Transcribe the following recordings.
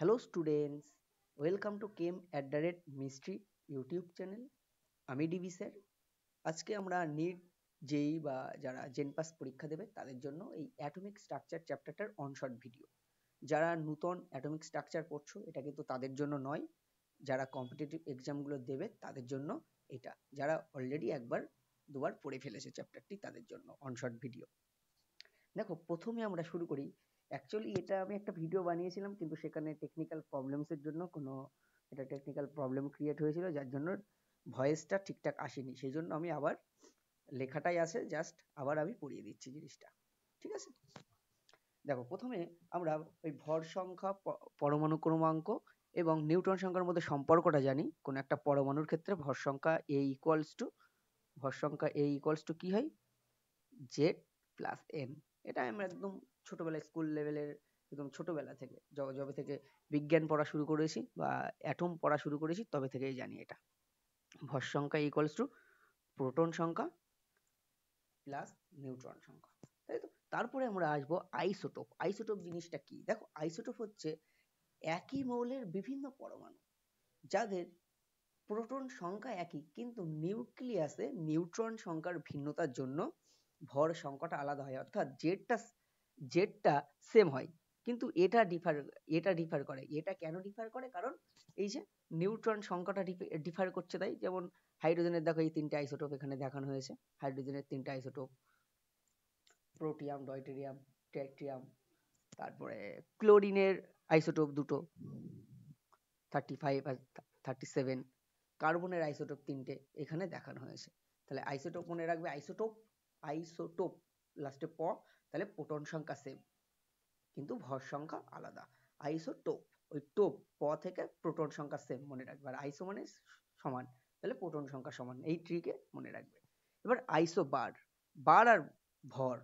Hello students, welcome to came at the rate mystery YouTube channel. আমি DB sir. আজকে আমরা NEET জেই বা যারা জেন পাস পরীক্ষা দেবে তাদের জন্য এই অ্যাটমিক স্ট্রাকচার চ্যাপ্টারটার অনশর্ট ভিডিও। যারা নূতন অ্যাটমিক স্ট্রাকচার পড়ছো এটা কিন্তু তাদের জন্য নয়, যারা কম্পিটিটিভ এক্সামগুলো দেবে তাদের জন্য এটা, যারা অলরেডি একবার দুবার পড়ে ফেলেছে চ্যাপ্টারটি তাদের জন্য অনশর্ট ভিডিও। দেখো, প্রথমে আমরা শুরু করি। অ্যাকচুয়ালি এটা আমি একটা ভিডিও বানিয়েছিলাম, কিন্তু সেখানে টেকনিক্যাল প্রবলেমসের জন্য এটা টেকনিক্যাল প্রবলেম ক্রিয়েট হয়েছিল, যার জন্য ভয়েসটা ঠিকঠাক আসেনি। সেই জন্য আমি আবার লেখাটাই আছে, জাস্ট আবার আমি পড়িয়ে দিচ্ছি জিনিসটা। ঠিক আছে? দেখো, প্রথমে আমরা ওই ভর সংখ্যা, পরমাণু ক্রমাঙ্ক এবং নিউটন সংখ্যার মধ্যে সম্পর্কটা জানি। কোনো একটা পরমাণুর ক্ষেত্রে ভর সংখ্যা এ ইকুয়ালস টু কি হয়? Z plus N. এটা আমরা একদম ছোটবেলায় স্কুল লেভেলের, একদম ছোটবেলা থেকে যবে থেকে বিজ্ঞান পড়া শুরু করেছি বা অ্যাটম পড়া শুরু করেছি তবে থেকেই জানি এটা। ভর সংখ্যা ইকুয়ালস টু প্রোটন সংখ্যা প্লাস নিউট্রন সংখ্যা, তাই তো? তারপরে আমরা আসবো আইসোটোপ। আইসোটোপ জিনিসটা কি? দেখো, আইসোটোপ হচ্ছে একই মৌলের বিভিন্ন পরমাণু যাদের প্রোটন সংখ্যা একই, কিন্তু নিউক্লিয়াসে নিউট্রন সংখ্যার ভিন্নতার জন্য ভর সংখ্যাটা আলাদা হয়। অর্থাৎ জেডটা সেম হয়, কিন্তু এটা ডিফার করে। এটা কেন ডিফার করে? কারণ এই যে নিউট্রন সংখ্যাটা ডিফার করছে, তাই। যেমন হাইড্রোজেনের দেখো, এই তিনটে আইসোটোপ এখানে দেখানো হয়েছে। হাইড্রোজেনের তিনটে আইসোটোপ, প্রোটিয়াম, ডয়টেরিয়াম, ট্রিটিয়াম। তারপরে ক্লোরিনের আইসোটোপ দুটো, 35 আর 37। কার্বনের আইসোটোপ তিনটে এখানে দেখানো হয়েছে। তাহলে আইসোটোপ মনে রাখবে, আইসোটোপ লাস্টে প, তাহলে প্রোটন সংখ্যা সেম কিন্তু ভর সংখ্যা আলাদা। আইসোটোপ, ওই টোপ, প থেকে প্রোটন সংখ্যা সেম মনে রাখবে। আর আইসো মানে সমান, তাহলে প্রোটন সংখ্যা সমান। এই ট্রিকে মনে রাখবে। এবার আইসোবার, বার আর ভর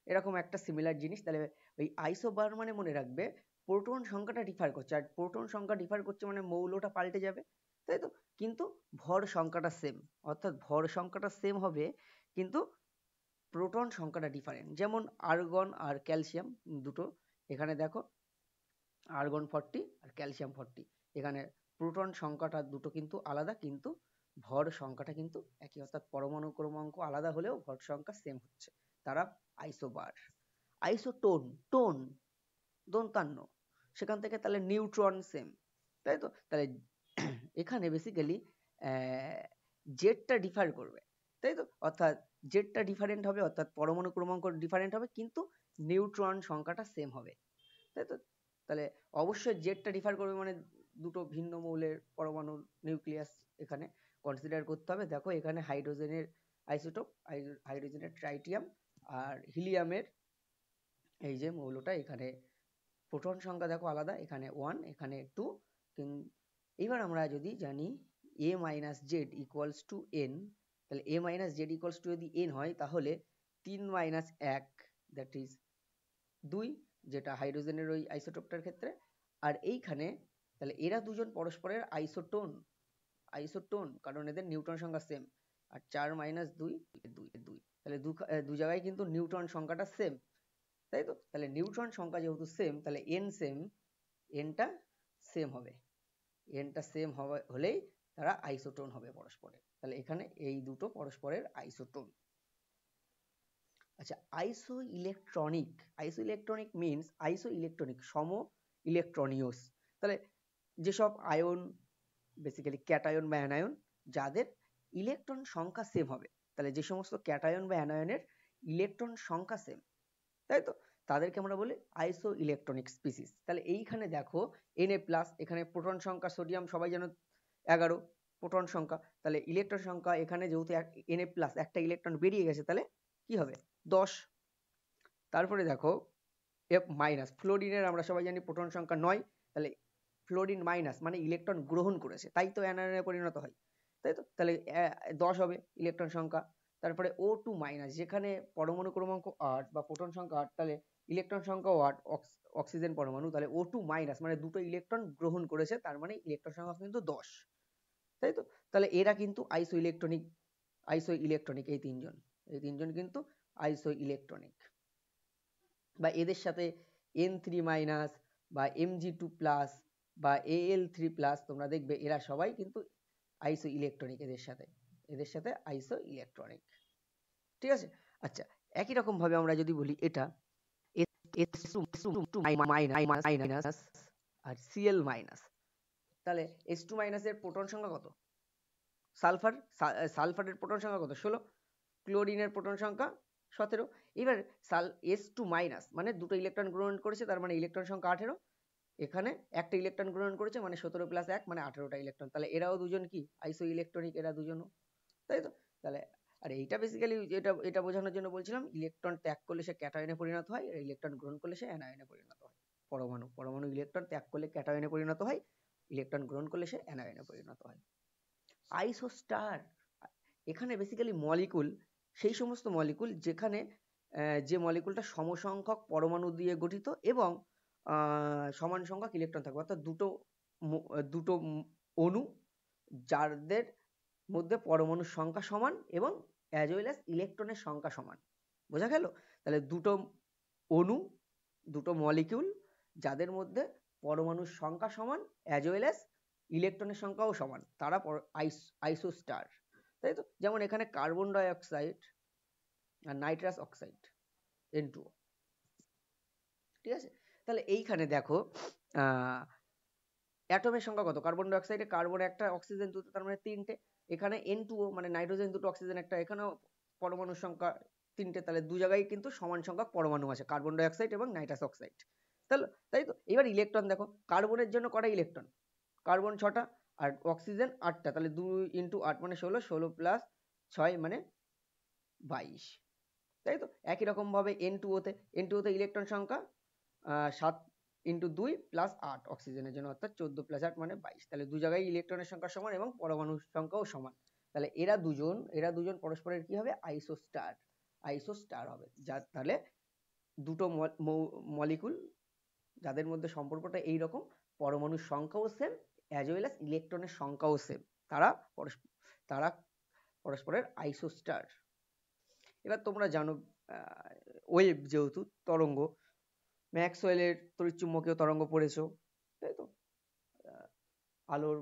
এরকম একটা সিমিলার জিনিস। তাহলে ওই আইসোবার মানে মনে রাখবে প্রোটন সংখ্যাটা ডিফার করছে, আর প্রোটন সংখ্যা ডিফার করছে মানে মৌলটা পাল্টে যাবে, তাই তো? কিন্তু ভর সংখ্যাটা সেম, অর্থাৎ ভর সংখ্যাটা সেম হবে কিন্তু প্রোটন সংখ্যাটা ডিফারেন্ট। যেমন আর্গন আর ক্যালসিয়াম দুটো, এখানে দেখো আর্গন 40 আর ক্যালসিয়াম 40। এখানে প্রোটন সংখ্যাটা দুটো কিন্তু আলাদা, কিন্তু ভর সংখ্যাটা কিন্তু একই। অর্থাৎ পরমাণু ক্রমাঙ্ক আলাদা হলেও ভর সংখ্যা সেম হচ্ছে, তারা আইসোবার। আইসোটোন, টোন দন্তান্ন, সেখান থেকে তাহলে নিউট্রন সেম, তাই তো? তাহলে এখানে বেসিক্যালি জেডটা ডিফার করবে, তাই তো? অর্থাৎ জেডটা ডিফারেন্ট হবে, অর্থাৎ পরমাণু ক্রমাঙ্ক ডিফারেন্ট হবে, কিন্তু নিউট্রন সংখ্যাটা সেম হবে, তাই তো? তাহলে অবশ্যই জেডটা ডিফার করবে মানে দুটো ভিন্ন মৌলের পরমাণু নিউক্লিয়াস এখানে কনসিডার করতে হবে। দেখো, এখানে হাইড্রোজেনের আইসোটোপ, হাইড্রোজেনের ট্রাইটিয়াম আর হিলিয়ামের এই যে মৌলটা, এখানে প্রোটন সংখ্যা দেখো আলাদা, এখানে 1, এখানে 2। এবার আমরা যদি জানি a minus Z equals to N, তাহলে a minus Z equals to যদি এন হয়, তাহলে 3 মাইনাস 1 দ্যাট ইজ 2, যেটা হাইড্রোজেনের ওই আইসোটোপটার ক্ষেত্রে। আর এইখানে তাহলে এরা দুজন পরস্পরের আইসোটোন, কারণ এদের নিউট্রন সংখ্যা সেম। আর 4 মাইনাস 2 2, তাহলে দু জায়গায় কিন্তু নিউট্রন সংখ্যাটা সেম, তাই তো? তাহলে নিউট্রন সংখ্যা যেহেতু সেম, তাহলে এন সেম, এনটা সেম হবে। এনটা সেম হলেই তারা আইসোটোন হবে পরস্পরের। তাহলে এখানে এই দুটো পরস্পরের আইসোটোন। আচ্ছা, আইসো ইলেকট্রনিক সম ইলেকট্রনীয়স। তাহলে যেসব আয়ন, বেসিক্যালি ক্যাটায়ন বা অ্যানায়ন, যাদের ইলেকট্রন সংখ্যা সেম হবে, তাহলে যে সমস্ত ক্যাটায়ন বা অ্যানায়নের ইলেকট্রন সংখ্যা সেম, তাই তো, তাদেরকে আমরা বলি আইসো ইলেকট্রনিক স্পিসিস। তাহলে এইখানে দেখো Na প্লাস, এখানে প্রোটন সংখ্যা সোডিয়াম সবাই জানো 11 প্রোটন সংখ্যা, তাহলে ইলেকট্রন সংখ্যা এখানে যেহেতু Na প্লাস একটা ইলেকট্রন বেরিয়ে গেছে, তাহলে কি হবে? 10। তারপরে দেখো F মাইনাস, ফ্লোরিনের আমরা সবাই জানি প্রোটন সংখ্যা 9, তাহলে ফ্লোরিন মাইনাস মানে ইলেকট্রন গ্রহণ করেছে, তাই তো অ্যানায়নে পরিণত হয়, তাই তো? তাহলে 10 হবে ইলেকট্রন সংখ্যা। তারপরে O2 মাইনাস, যেখানে পরমাণু ক্রমাঙ্ক 8 বা প্রোটন সংখ্যা 8, তাহলে ইলেকট্রন সংখ্যাও 8, অক্সিজেন পরমাণু, তাহলে O2 মাইনাস মানে দুটো ইলেকট্রন গ্রহণ করেছে, তার মানে ইলেকট্রন সংখ্যা কিন্তু 10, তাই তো? তাহলে এরা কিন্তু আইসো ইলেকট্রনিক এই তিনজন কিন্তু আইসো ইলেকট্রনিক। বা এদের সাথে N3 মাইনাস বা Mg2 প্লাস বা Al3+, তোমরা দেখবে এরা সবাই কিন্তু আইসো ইলেকট্রনিক, এদের সাথে আইসো ইলেকট্রনিক। ঠিক আছে, আচ্ছা একই রকম ভাবে আমরা যদি বলি এটা মাইনাস আর Cl-, তাহলে H2- এর প্রোটন সংখ্যা কত? সালফারের প্রোটন সংখ্যা কত? 16। ক্লোরিনের প্রোটন সংখ্যা 17। এবার H2- মানে দুটো ইলেকট্রন গ্রহণ করেছে, তার মানে ইলেকট্রন সংখ্যা 18। এখানে একটা ইলেকট্রন গ্রহণ করেছে মানে 17 + 1 মানে 18টা ইলেকট্রন। তাহলে এরাও দুজন কি আইসো ইলেকট্রনিক, এরা দুজনও, তাই তো? তাহলে আর এইটা বেসিক্যালি এটা বোঝানোর জন্য বলছিলাম, ইলেকট্রন ত্যাগ করলে সে ক্যাটায়নে পরিণত হয়, আর ইলেকট্রন গ্রহণ করলে সে অ্যানায়নে পরিণত হয়। পরমাণু ইলেকট্রন ত্যাগ করলে ক্যাটায়নে পরিণত হয়, ইলেকট্রন গ্রহণ করলে সে অ্যানায়নে পরিণত হয়। আইসোস্টার এখানে বেসিক্যালি মলিকুল, সেই সমস্ত মলিকুল যেখানে যে মলিকুলটা সমসংখ্যক পরমাণু দিয়ে গঠিত এবং সমান সংখ্যক ইলেকট্রন থাকবে, অর্থাৎ দুটো অণু যাদের মধ্যে পরমাণুর সংখ্যা সমান এবং অ্যাজ ওয়েল অ্যাজ ইলেকট্রনের সংখ্যা সমান। বোঝা গেল? তাহলে দুটো অণু, দুটো মলিকিউল যাদের মধ্যে পরমাণুর সংখ্যা সমান অ্যাজ ওয়েল অ্যাজ ইলেকট্রনের সংখ্যাও সমান, তারা আইসোস্টার, তাই তো? যেমন এখানে কার্বন ডাই অক্সাইড আর নাইট্রাস অক্সাইড N2O। ঠিক আছে, তাহলে এইখানে দেখো অ্যাটমের সংখ্যা কত? কার্বন ডাই অক্সাইডে কার্বন একটা, অক্সিজেন দুটো, তার মানে 3টে। এখানে N2O মানে নাইট্রোজেন দুটো, অক্সিজেন একটা, এখানেও পরমাণুর সংখ্যা 3টে। তাহলে দু জায়গায় কিন্তু সমান সংখ্যক পরমাণু আছে, কার্বন ডাই অক্সাইড এবং নাইট্রাস অক্সাইড। তাই তো? এবার ইলেকট্রন দেখো, কার্বনের জন্য কটা ইলেকট্রন? কার্বন 6টা আর অক্সিজেন 8টা, তাহলে 2 × 8 মানে 16, 16 + 6 মানে 22, তাই তো? একই রকম ভাবে N2O তে ইলেকট্রন সংখ্যা 7 × 2 + 8 অক্সিজেনের জন্য, অর্থাৎ 14 + 8 মানে 22। তাহলে দু জায়গায় ইলেকট্রনের সংখ্যা সমান এবং পরমাণুর সংখ্যাও সমান। তাহলে এরা দুজন পরস্পরের কি হবে? আইসোস্টার হবে। তাহলে দুটো মলিকুল যাদের মধ্যে সম্পর্কটা এইরকম, পরমাণুর সংখ্যাও সেম অ্যাজ ওয়েল অ্যাজ ইলেকট্রনের সংখ্যাও সেম, তারা পরস্পরের আইসোস্টার। এবার তোমরা জানো ওয়েভ, যেহেতু তরঙ্গ, ম্যাক্সওয়েলের তড়িৎচুম্বকীয় তরঙ্গ পড়েছো, তাই তো? আলোর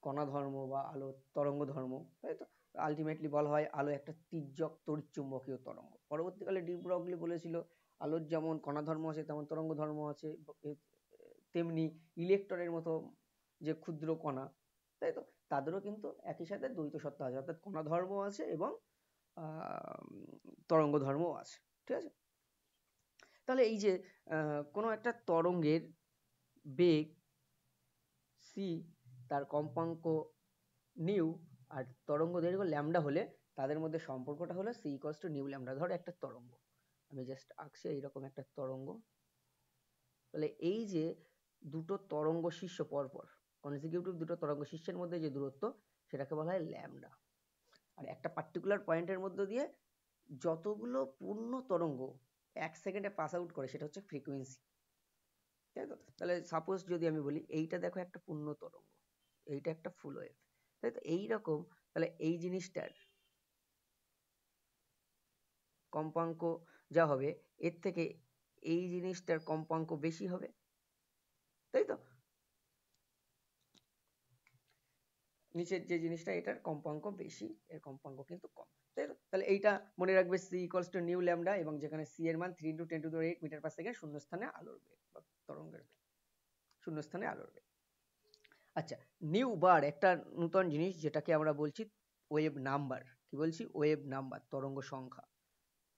কণা ধর্ম বা আলোর তরঙ্গ ধর্ম, তাই তো? আলটিমেটলি বলা হয় আলো একটা তির্যক তড়িৎচুম্বকীয় তরঙ্গ। পরবর্তীকালে ডি ব্রগলি বলেছিল আলোর যেমন কণা ধর্ম আছে তেমন তরঙ্গ ধর্ম আছে, তেমনি ইলেকট্রনের মতো যে ক্ষুদ্র কণা, তাই তো, তাদেরও কিন্তু একই সাথে দ্বৈত সত্তা আছে, অর্থাৎ কণা ধর্ম আছে এবং তরঙ্গ ধর্মও আছে। ঠিক আছে, তাহলে এই যে কোনো একটা তরঙ্গের বেগ c, তার কম্পাঙ্ক নিউ আর তরঙ্গ দৈর্ঘ্য ল্যামডা হলে তাদের মধ্যে সম্পর্কটা হলো c = নিউ ল্যামডা। ধরো একটা তরঙ্গ, আমি জাস্ট আঁকছি এইরকম একটা তরঙ্গ। তাহলে এই যে দুটো তরঙ্গ শীর্ষ পরপর কনজিকিউটিভ দুটো তরঙ্গ শীর্ষের মধ্যে যে দূরত্ব, সেটাকে বলা হয় ল্যামডা। আর একটা পার্টিকুলার পয়েন্টের মধ্যে দিয়ে যতগুলো পূর্ণ তরঙ্গ 1 সেকেন্ডে পাস আউট করে, সেটা হচ্ছে ফ্রিকোয়েন্সি, তাই তো? তাহলে সাপোজ যদি আমি বলি এইটা দেখো একটা পূর্ণ তরঙ্গ, এইটা একটা ফুল ওয়েভ, তাই তো? এইরকম তাহলে এই জিনিসটার কম্পাঙ্ক যা হবে, এর থেকে এই জিনিসটার কম্পাঙ্ক বেশি হবে, তাই তো? নিচের যে জিনিসটা, এটার কম্পাঙ্ক বেশি, এর কম্পাঙ্ক কিন্তু কম, তাই তো? তাহলে এইটা মনে রাখবে c = নিউ ল্যামডা, এবং যেখানে c এর মান 3 × 10⁸ মিটার/সেকেন্ড, শূন্যস্থানে আলোর বেগ বা তরঙ্গের বেগ, শূন্যস্থানে আলোর বেগ। আচ্ছা, নিউ বার একটা নতুন জিনিস, যেটাকে আমরা বলছি ওয়েভ নাম্বার। কি বলছি? ওয়েভ নাম্বার, তরঙ্গ সংখ্যা।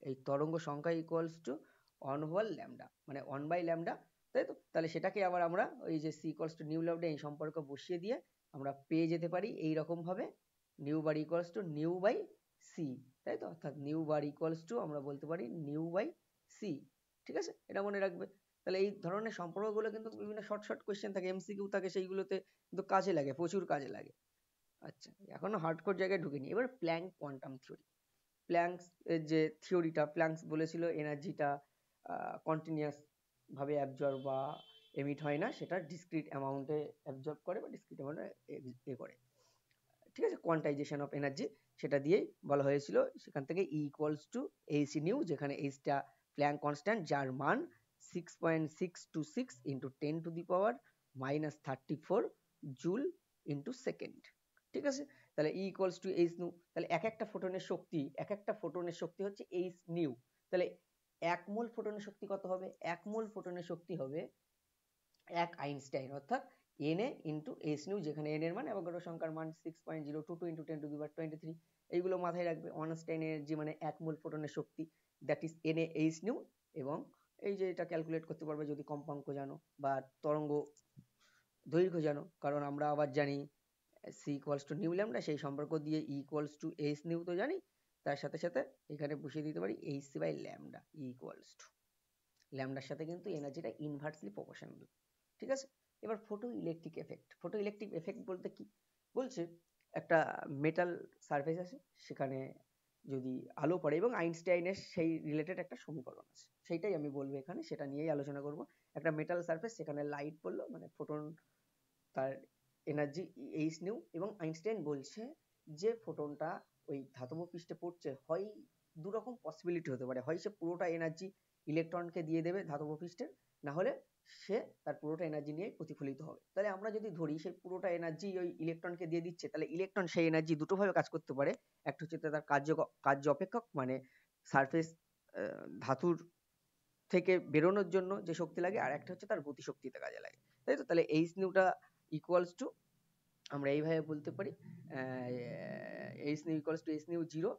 এই তরঙ্গ সংখ্যা = 1/λ, মানে 1/λ, তাই তো? তাহলে সেটাকে আবার আমরা ওই যে c = নিউ ল্যামডা, এই সম্পর্ক বসিয়ে দিয়ে আমরা পেয়ে যেতে পারি এইরকম ভাবে, নিউ বার = নিউ/c, তাই তো? অর্থাৎ নিউ বার = আমরা বলতে পারি নিউ/c। ঠিক আছে, এটা মনে রাখবে। তাহলে এই ধরনের সম্পর্কগুলো কিন্তু বিভিন্ন শর্ট কোয়েশ্চেন থাকে, এমসিকিউ থাকে, সেইগুলোতে কিন্তু কাজে লাগে, প্রচুর কাজে লাগে। আচ্ছা, এখনো হার্ডকোর জায়গায় ঢুকিনি। এবার প্ল্যাঙ্ক কোয়ান্টাম থিওরি। প্ল্যাঙ্কস এর যে থিওরিটা, প্ল্যাঙ্কস বলেছিল এনার্জিটা কন্টিনিউয়াস ভাবে অ্যাবজর্ব বা এমিট হয় না, সেটা ডিসক্রিট অ্যামাউন্টে অ্যাবজর্ব করে বা ডিসক্রিট অ্যামাউন্টে করে। ঠিক আছে, কোয়ান্টাইজেশন অফ এনার্জি, সেটা দিয়েই বলা হয়েছিল। সেখান থেকে E = hc নিউ, যেখানে h টা প্ল্যাঙ্ক কনস্ট্যান্ট, যার মান 6.626 × 10⁻⁶ -34 জুল ইন্টু সেকেন্ড। ঠিক আছে, তাহলে E equals to H new. তাহলে এক একটা ফোটনের শক্তি হচ্ছে এইচ নিউ। তাহলে 1 মোল ফোটনের শক্তি কত হবে? 1 মোল ফোটনের শক্তি হবে 1 আইনস্টাইন, অর্থাৎ Na ইন্টু এইচ নিউ, যেখানে n এর মান অ্যাভোগাড্রো সংখ্যার মান 6.022 ইন্টু 10⁻23। এইগুলো মাথায় রাখবে। আইনস্টাইন এনার্জি মানে 1 মোল ফোটনের শক্তি, that is Na h nu. এবং এই যে এটা ক্যালকুলেট করতে পারবে যদি কম্পাঙ্ক জানো বা তরঙ্গ দৈর্ঘ্য জানো, কারণ আমরা আবার জানি c equals to nu lambda, সেই সম্পর্ক দিয়ে E equals to H nu তো জানি, তার সাথে সাথে এখানে বসিয়ে দিতে পারি h C by lambda. E equals to ল্যামডার সাথে কিন্তু এনার্জিটা ইনভার্সলি প্রপোর্শনাল। ঠিক আছে, এবার photo electric effect. Photo electric effect বলতে কি বলছে? একটা মেটাল সারফেস আছে, সেখানে যদি আলো পড়ে, এবং আইনস্টাইনের সেই রিলেটেড একটা সমীকরণ আছে, সেইটাই আমি বলবো এখানে, সেটা নিয়েই আলোচনা করব। একটা মেটাল সারফেস, সেখানে লাইট পড়লো, মানে ফোটন, তার এনার্জি এইচ নিউ, এবং আইনস্টাইন বলছে যে ফোটনটা ওই ধাতব পৃষ্ঠে পড়ছে, হয় দু রকম পসিবিলিটি হতে পারে, হয় সে পুরোটা এনার্জি ইলেকট্রনকে দিয়ে দেবে ধাতব পৃষ্ঠের, না হলে সে তার পুরোটা এনার্জি নিয়ে প্রতিফলিত হবে। তাহলে আমরা যদি ধরি সেই পুরোটা এনার্জি ওই ইলেকট্রনকে দিয়ে দিচ্ছে, তাহলে ইলেকট্রন সেই এনার্জি দুটো ভাবে কাজ করতে পারে। একটা হচ্ছে তার কার্য অপেক্ষক, মানে সারফেস ধাতুর থেকে বেরোনোর জন্য যে শক্তি লাগে, আর একটা হচ্ছে তার গতিশক্তিতে কাজে লাগে, তাই তো? তাহলে এইচ নিউটা ইকুয়ালস টু, আমরা এইভাবে বলতে পারি, H nu equals to H nu 0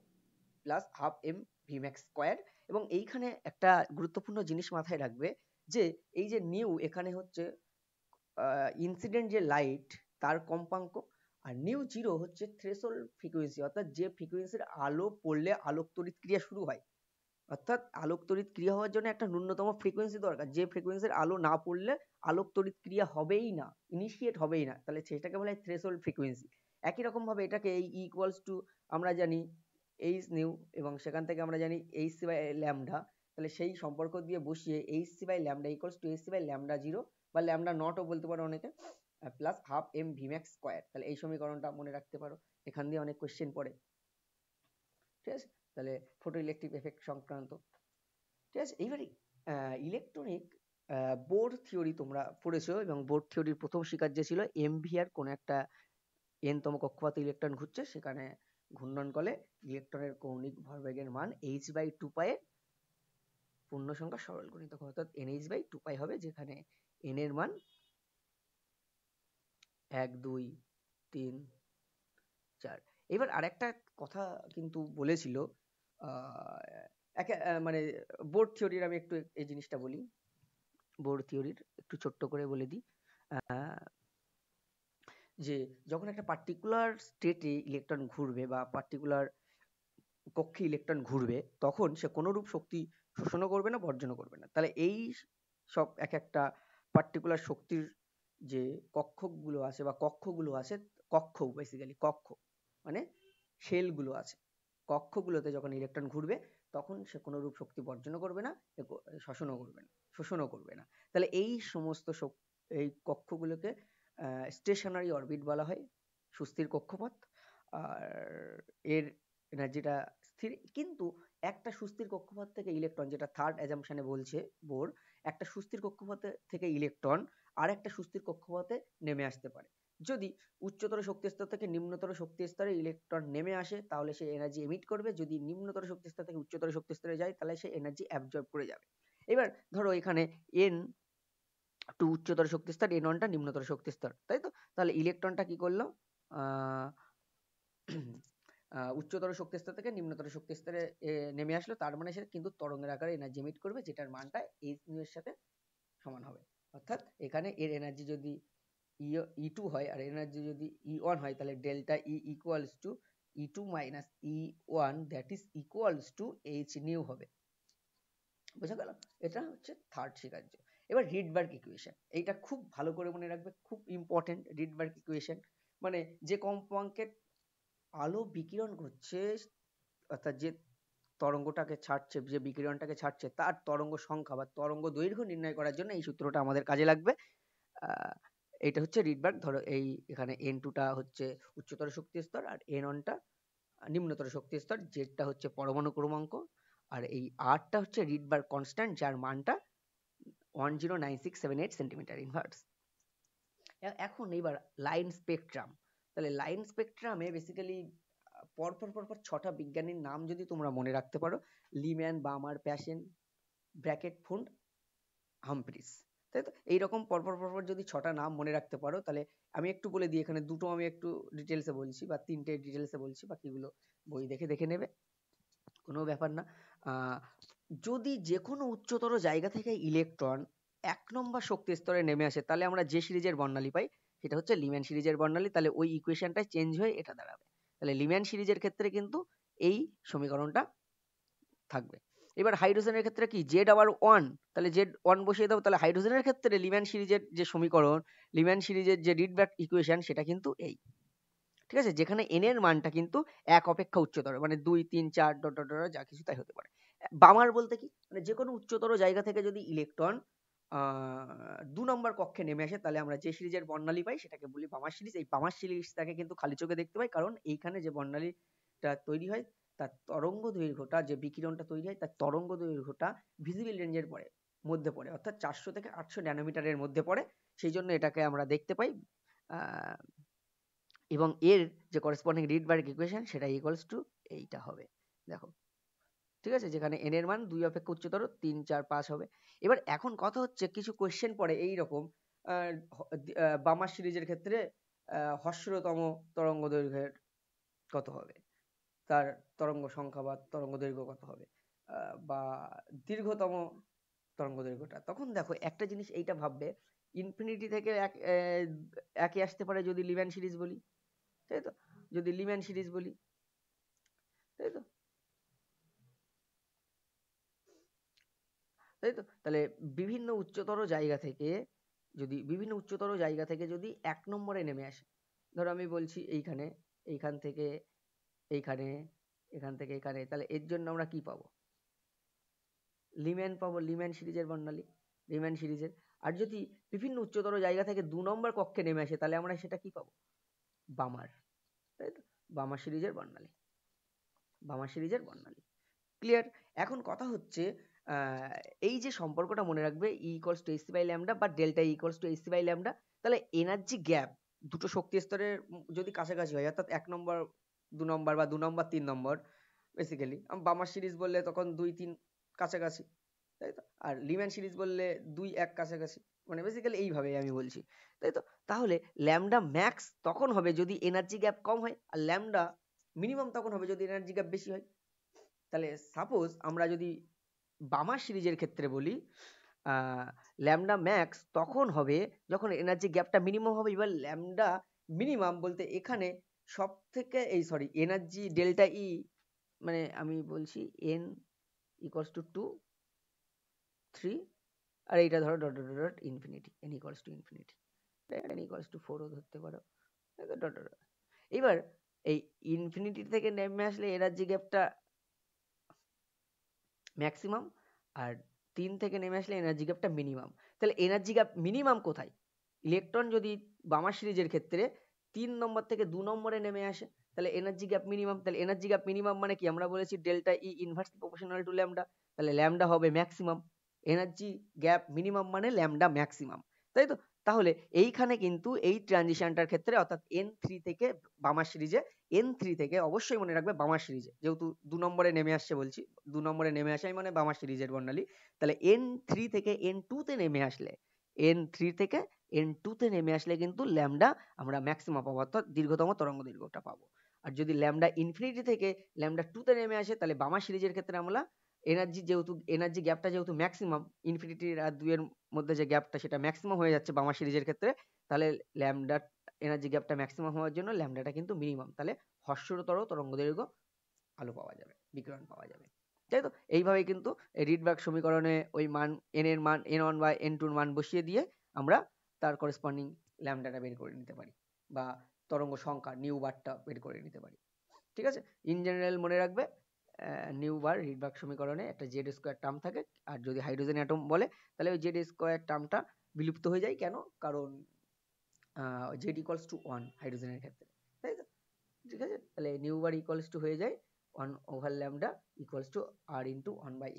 plus half M V max square. এবং এইখানে একটা গুরুত্বপূর্ণ জিনিস মাথায় রাখবে, যে এই যে নিউ এখানে হচ্ছে ইনসিডেন্ট যে লাইট তার কম্পাঙ্ক, আর নিউ 0 হচ্ছে থ্রেশহোল্ড ফ্রিকোয়েন্সি, অর্থাৎ যে ফ্রিকোয়েন্সির আলো পড়লে আলোক তড়িৎ ক্রিয়া শুরু হয়। অর্থাৎ আলোক তড়িৎ ক্রিয়া হওয়ার জন্য একটা ন্যূনতম ফ্রিকোয়েন্সি দরকার, যে ফ্রিকোয়েন্সির আলো না পড়লে আলোক তড়িৎ ক্রিয়া হবেই না, ইনিশিয়েট হবেই না, তাহলে সেটাকে বলা হয় থ্রেশহোল্ড ফ্রিকোয়েন্সি। একই রকম ভাবে এটাকে এই ইকুয়ালস টু আমরা জানি এইচ নিউ, এবং সেখান থেকে আমরা জানি এইচ সি বাই ল্যামডা, তাহলে সেই সম্পর্ক দিয়ে বসিয়ে H C by lambda equals to H C by lambda 0 বা ল্যামডা নটও বলতে পারো অনেকে, plus half M V max square. তাহলে এই সমীকরণটা মনে রাখতে পারো, এখান দিয়ে অনেক কোশ্চেন পড়ে। ঠিক আছে, তাহলে ফটো ইলেকট্রিক এফেক্ট সংক্রান্ত। ঠিক আছে, এইবারে ইলেকট্রনিক বোর থিওরি তোমরা পড়েছো, এবং বোর থিওরির প্রথম স্বীকার্য ছিল এমভিআর, কোন একটা এন তম কক্ষপথে ইলেকট্রন ঘুরছে, সেখানে ঘূর্ণন করলে ইলেকট্রনের কৌণিক ভরবেগের মান h/2π এর পূর্ণ সংখ্যা সরল গুণিতক, অর্থাৎ nh/2π হবে, যেখানে n এর মান 1 2 3 4। এবার আরেকটা কথা কিন্তু বলেছিল, মানে বোর থিওরির, আমি একটু এই জিনিসটা বলি, বোর থিওরির একটু ছোট্ট করে বলে দিই, যে যখন একটা পার্টিকুলার স্টেটে ইলেকট্রন ঘুরবে বা পার্টিকুলার কক্ষে ইলেকট্রন ঘুরবে, তখন সে কোনরূপ শক্তি শোষণও করবে না, বর্জনও করবে না। তাহলে এই সব এক একটা পার্টিকুলার শক্তির যে কক্ষগুলো আছে বা কক্ষগুলো আছে, কক্ষ বেসিক্যালি কক্ষ মানে শেলগুলো আছে, কক্ষগুলোতে যখন ইলেকট্রন ঘুরবে, তখন সে কোনরূপ শক্তি বর্জনও করবে না, শোষণও করবে না। তাহলে এই সমস্ত এই কক্ষগুলোকে স্টেশনারি অরবিট বলা হয়, সুস্থির কক্ষপথ। আর এর এনার্জিটা স্থির, কিন্তু একটা সুস্থির কক্ষপথ থেকে ইলেকট্রন, যেটা থার্ড অ্যাজাম্পশনে বলছে বোর, একটা সুস্থির কক্ষপথ থেকে ইলেকট্রন আর একটা সুস্থির কক্ষপথে নেমে আসতে পারে। যদি উচ্চতর শক্তি স্তর থেকে নিম্নতর শক্তি স্তরে ইলেকট্রন নেমে আসে, তাহলে সে এনার্জি এমিট করবে। যদি নিম্নতর শক্তি স্তর থেকে উচ্চতর শক্তি স্তরে যায়, তাহলে সে এনার্জি অ্যাবজর্ব করে যাবে। এবার ধরো এখানে এন টু উচ্চতর শক্তি স্তর, এন ওয়ানটা নিম্নতর শক্তি স্তর, তাই তো? তাহলে ইলেকট্রনটা কি করলো, উচ্চতর শক্তি স্তর থেকে নিম্নতর শক্তি স্তরে নেমে আসলো, তার মানে সে কিন্তু তরঙ্গের আকারে এনার্জি এমিট করবে, যেটার মানটা এইচ নিউ এর সাথে সমান হবে। অর্থাৎ এখানে এর এনার্জি যদি E2 হয় আর এনার্জি যদি E1 হয়, তাহলে delta E equals two E2 minus E1, that is equals to H new হবে। বোঝা গেল? এটা হচ্ছে থার্ড স্বীকার্য। এবার রিডবার্গ ইকুয়েশন, এইটা খুব ভালো করে মনে রাখবে, খুব ইম্পর্টেন্ট। রিডবার্গ ইকুয়েশন মানে যে কম্পাঙ্কের আলো বিকিরণ করছে, অর্থাৎ যে তরঙ্গটাকে ছাড়ছে, যে বিকিরণটাকে ছাড়ছে, তার তরঙ্গ সংখ্যা বা তরঙ্গ দৈর্ঘ্য নির্ণয় করার জন্য এই সূত্রটা আমাদের কাজে লাগবে। এটা হচ্ছে রিডবার্গ। ধরো এখানে n2টা হচ্ছে উচ্চতর শক্তি স্তর, আর n1টা নিম্নতর শক্তি স্তর, জেডটা হচ্ছে পরমাণু ক্রমাঙ্ক, আর এই আরটা হচ্ছে রিডবার্গ কনস্ট্যান্ট, যার মানটা 109678 সেন্টিমিটার ইনভার্স। এখন এইবার লাইন স্পেকট্রাম, তাহলে লাইন স্পেকট্রামে বেসিক্যালি পরপর পরপর 6টা বিজ্ঞানীর নাম যদি তোমরা মনে রাখতে পারো, লিম্যান, বামার, প্যাশেন, ব্র্যাকেট, ফুন্ড, হামফ্রিস, তাই তো? এইরকম পরপর পরপর যদি 6টা নাম মনে রাখতে পারো, তাহলে আমি একটু বলে দিই, এখানে দুটো আমি একটু ডিটেলসে বলছি বা 3টে ডিটেলসে বলছি, বাকিগুলো বই দেখে দেখে নেবে, কোনো ব্যাপার না। যদি যে কোনো উচ্চতর জায়গা থেকে ইলেকট্রন 1 নম্বর শক্তি স্তরে নেমে আসে, তাহলে আমরা যে সিরিজের বর্ণালী পাই সেটা হচ্ছে লিম্যান সিরিজের বর্ণালী। তাহলে ওই ইকুয়েশনটা চেঞ্জ হয়ে এটা দাঁড়াবে। তাহলে লিম্যান সিরিজের ক্ষেত্রে কিন্তু এই সমীকরণটা থাকবে। এবার হাইড্রোজেনের ক্ষেত্রে কি Z আবার 1, তাহলে Z1 বসিয়ে দাও, তাহলে হাইড্রোজেনের ক্ষেত্রে লিম্যান সিরিজের যে সমীকরণ, লিম্যান সিরিজের যে রিডব্যাক ইকুয়েশন, সেটা কিন্তু এই, ঠিক আছে? যেখানে n এর মানটা কিন্তু 1 অপেক্ষা উচ্চতর, মানে 2 3 4 ডট ডট ডট যা কিছু তাই হতে পারে। বামার বলতে কি, মানে যে কোনো উচ্চতর জায়গা থেকে যদি ইলেকট্রন 2 নম্বর কক্ষে নেমে আসে, তাহলে আমরা যে সিরিজের বর্ণালী পাই সেটাকে বলি বামার সিরিজ। এই বামার সিরিজটাকে কিন্তু খালি চোখে দেখতে পাই, কারণ এইখানে যে বর্ণালীটা তৈরি হয় তার তরঙ্গ দৈর্ঘ্যটা, যে বিকিরণটা তৈরি হয় তার তরঙ্গ দৈর্ঘ্যটা ভিজিবল রেঞ্জের মধ্যে পড়ে, অর্থাৎ 400 থেকে 800 ন্যানোমিটারের মধ্যে পড়ে। সেই জন্য এটাকে আমরা দেখতে পাই। এবং এর যে করেসপন্ডিং রিডবার্গ ইকুয়েশন সেটা ইকুয়ালস টু এইটা হবে, দেখো, ঠিক আছে? যেখানে n এর মান 2 অপেক্ষা উচ্চতর, 3 4 5 হবে। এবার এখন কথা হচ্ছে, কিছু কোশ্চেন পড়ে এই রকম, বামার সিরিজের ক্ষেত্রে হ্রস্বতম তরঙ্গ দৈর্ঘ্যের কত হবে, তার তরঙ্গ সংখ্যা বা তরঙ্গ দৈর্ঘ্য কত হবে, বা দীর্ঘতম তরঙ্গ দৈর্ঘ্যটা। তখন দেখো একটা জিনিস এইটা ভাববে, ইনফিনিটি থেকে একে আসতে পারে যদি লিম্যান সিরিজ বলি, তাই তো? যদি লিম্যান সিরিজ বলি, তাই তো? তাই তো? তাহলে বিভিন্ন উচ্চতর জায়গা থেকে যদি 1 নম্বরে নেমে আসে, ধরো আমি বলছি এইখানে, এইখান থেকে এইখানে, এখান থেকে এখানে, তাহলে এর জন্য আমরা কি পাবো? লিম্যান পাবো, লিম্যান সিরিজের বর্ণালী, লিম্যান সিরিজের। আর যদি বিভিন্ন উচ্চতর জায়গা থেকে 2 নম্বর কক্ষে নেমে আসে, তাহলে আমরা সেটা কি পাবো? বামার, তাই তো? বামার সিরিজের বর্ণালী, বামার সিরিজের বর্ণালী। ক্লিয়ার? এখন কথা হচ্ছে, এই যে সম্পর্কটা মনে রাখবে, E equals to hc by lambda বা delta E equals to hc by lambda, তাহলে এনার্জি গ্যাপ দুটো শক্তি স্তরের যদি কাছাকাছি হয়, অর্থাৎ 1 নম্বর 2 নম্বর বা 2 নম্বর 3 নম্বর, বেসিক্যালি বামার সিরিজ বললে তখন 2 3 কাছাকাছি, তাই তো? আর লিম্যান সিরিজ বললে 2 1 কাছাকাছি, মানে বেসিক্যালি এইভাবে আমি বলছি, তাই তো? তাহলে ল্যামডা ম্যাক্স তখন হবে যদি এনার্জি গ্যাপ কম হয়, আর ল্যামডা মিনিমাম তখন হবে যদি এনার্জি গ্যাপ বেশি হয়। তাহলে সাপোজ আমরা যদি বামার সিরিজের ক্ষেত্রে বলি, ল্যামডা ম্যাক্স তখন হবে যখন এনার্জি গ্যাপটা মিনিমাম হবে। এবার ল্যামডা মিনিমাম বলতে এখানে সব থেকে এনার্জি ডেল্টা ই, মানে আমি বলছি n ইকুয়ালস টু 2 3, আর এইটা ধরো dot dot dot infinity, n equals to infinity, n equals to 4ও ধরতে পারো, ডট ডট। এবার এই ইনফিনিটি থেকে নেমে আসলে এনার্জি গ্যাপটা ম্যাক্সিমাম, আর 3 থেকে নেমে আসলে এনার্জি গ্যাপটা মিনিমাম। তাহলে এনার্জি গ্যাপ মিনিমাম কোথায়? ইলেকট্রন যদি বামার সিরিজের ক্ষেত্রে 3 নম্বর থেকে 2 নম্বরে নেমে আসে, তাহলে এনার্জি গ্যাপ মিনিমাম। তাহলে এনার্জি গ্যাপ মিনিমাম মানে কি? আমরা বলেছি delta E inversely proportional to lambda, তাহলে ল্যামডা হবে ম্যাক্সিমাম। এনার্জি গ্যাপ মিনিমাম মানে ল্যামডা ম্যাক্সিমাম, তাই তো? তাহলে এইখানে কিন্তু এই ট্রানজিশনটার ক্ষেত্রে, অর্থাৎ n3 থেকে বামার সিরিজে, n3 থেকে অবশ্যই মনে রাখবে বামার সিরিজে, যেহেতু 2 নম্বরে নেমে আসছে বলছি, 2 নম্বরে নেমে আসাই মানে বামার সিরিজের বর্ণালী। তাহলে n3 থেকে n2 তে নেমে আসলে, n3 থেকে n2 তে নেমে আসলে কিন্তু ল্যামডা আমরা ম্যাক্সিমাম পাবো, অর্থাৎ দীর্ঘতম তরঙ্গ দৈর্ঘ্যটা পাবো। আর যদি ল্যামডা ইনফিনিটি থেকে ল্যামডা 2 তে নেমে আসে, তাহলে বামার সিরিজের ক্ষেত্রে আমরা এনার্জি গ্যাপটা যেহেতু ম্যাক্সিমাম, ইনফিনিটির আর 2 এর মধ্যে যে গ্যাপটা সেটা ম্যাক্সিমাম হয়ে যাচ্ছে বামার সিরিজের ক্ষেত্রে, তাহলে ল্যামডা এনার্জি গ্যাপটা ম্যাক্সিমাম হওয়ার জন্য ল্যামডাটা কিন্তু মিনিমাম, তাহলে হ্রস্বতর তরঙ্গ দৈর্ঘ্য আলো পাওয়া যাবে, বিকিরণ পাওয়া যাবে, তাই তো? এইভাবেই কিন্তু রিডবার্গ সমীকরণে ওই মান n এর মান n1 বা n2 এর মান বসিয়ে দিয়ে আমরা তার করেসপন্ডিং ল্যামডাটা বের করে নিতে পারি, বা তরঙ্গ সংখ্যা নিউ বারটা বের করে নিতে পারি, ঠিক আছে? ইন জেনারেল মনে রাখবে, নিউ বার রিডবার্গ সমীকরণে একটা জেড স্কোয়ার টার্ম থাকে, আর যদি হাইড্রোজেন অ্যাটম বলে তাহলে ওই জেড স্কোয়ার টার্মটা বিলুপ্ত হয়ে যায়। কেন? কারণ জেড ইকুয়ালস টু 1 হাইড্রোজেনের ক্ষেত্রে, তাই তো? ঠিক আছে? তাহলে নিউ বার ইকুয়ালস টু হয়ে যায় 1 over lambda equals to r into 1 by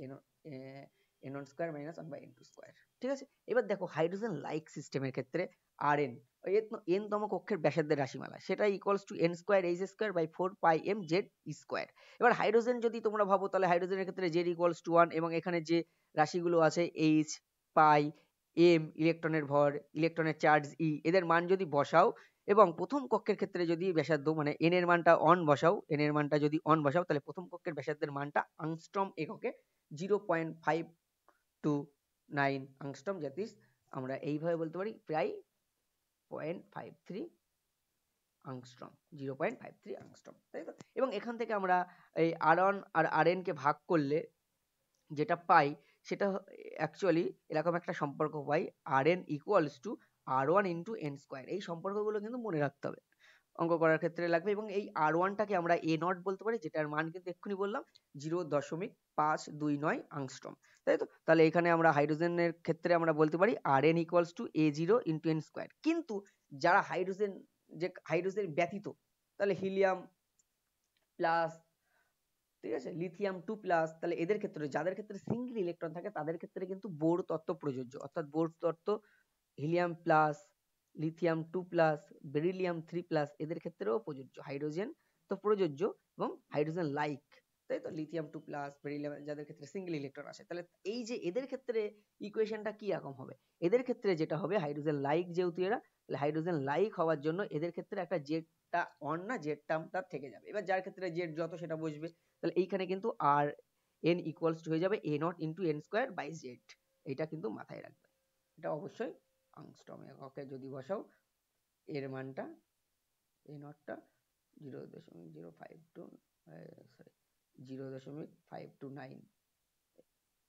n1 square minus 1 by n2 square. ঠিক আছে। এবার দেখো হাইড্রোজেন লাইক সিস্টেমের ক্ষেত্রে আর এন এন তম কক্ষের ব্যাসার্ধের রাশিমালা, সেটা equals to N square H square by 4 pi M Z square. এবার হাইড্রোজেন যদি তোমরা ভাবো, তাহলে হাইড্রোজেনের ক্ষেত্রে জেড ইকুয়ালস টু 1, এবং এখানে যে রাশিগুলো আছে এইচ, পাই, এম ইলেকট্রনের ভর, ইলেকট্রনের চার্জ ই, এদের মান যদি বসাও, এবং প্রথম কক্ষের ক্ষেত্রে যদি ব্যাসার্ধ মানে এন এর মানটা অন বসাও, এন এর মানটা যদি অন বসাও, তাহলে প্রথম কক্ষের ব্যাসার্ধের মানটা আংস্ট্রম এককে 0.529 আংস্ট্রম, দ্যাট ইজ আমরা এইভাবে বলতে পারি প্রায় 0.53 আংস্ট্রম, 0.53 আংস্ট্রম, তাই তো? এবং এখান থেকে আমরা এই আর1 আর আরএন কে ভাগ করলে যেটা পাই, সেটা অ্যাকচুয়ালি এরকম একটা সম্পর্ক পাই, Rn equals to R1 into n square. এই সম্পর্কগুলো কিন্তু মনে রাখতে হবে, অঙ্ক করার ক্ষেত্রে লাগবে। এবং এই R1টাকে আমরা এ নট বলতে পারি, যেটার মান কিন্তু এক্ষুনি বললাম 0.529 আংস্ট্রম, তাই তো? তাহলে এখানে আমরা হাইড্রোজেনের ক্ষেত্রে আমরা বলতে পারি Rn equals to A0 into n square. কিন্তু যারা হাইড্রোজেন, যে হাইড্রোজেন ব্যতীত, তাহলে হিলিয়াম প্লাস, ঠিক আছে, লিথিয়াম 2+, তাহলে এদের ক্ষেত্রে, যাদের ক্ষেত্রে সিঙ্গেল ইলেকট্রন থাকে, তাদের ক্ষেত্রে কিন্তু বোর তত্ত্ব প্রযোজ্য, অর্থাৎ বোর তত্ত্ব হিলিয়াম প্লাস, লিথিয়াম 2+, বেরিলিয়াম 3+, এদের ক্ষেত্রেও প্রযোজ্য। হাইড্রোজেন তো প্রযোজ্য, এবং হাইড্রোজেন লাইক, তাই তো, লিথিয়াম 2+, বেরিলিয়াম, যাদের ক্ষেত্রে সিঙ্গেল ইলেকট্রন আসে, তাহলে এই যে এদের ক্ষেত্রে ইকুয়েশনটা কি রকম হবে? এদের ক্ষেত্রে যেটা হবে, হাইড্রোজেন লাইক যেহেতু এরা, তাহলে হাইড্রোজেন লাইক হওয়ার জন্য এদের ক্ষেত্রে একটা জেডটা অন না, জেড টার্মটা থেকে যাবে। এবার যার ক্ষেত্রে জেড যত সেটা বসবে, তাহলে এইখানে কিন্তু আর এন ইকুয়ালস টু হয়ে যাবে a naught into n square by z. এটা কিন্তু মাথায় রাখবে, এটা অবশ্যই আংস্ট্রম এককে যদি বসাও, এর মানটা এ নটটা 0.052 সরি 0.529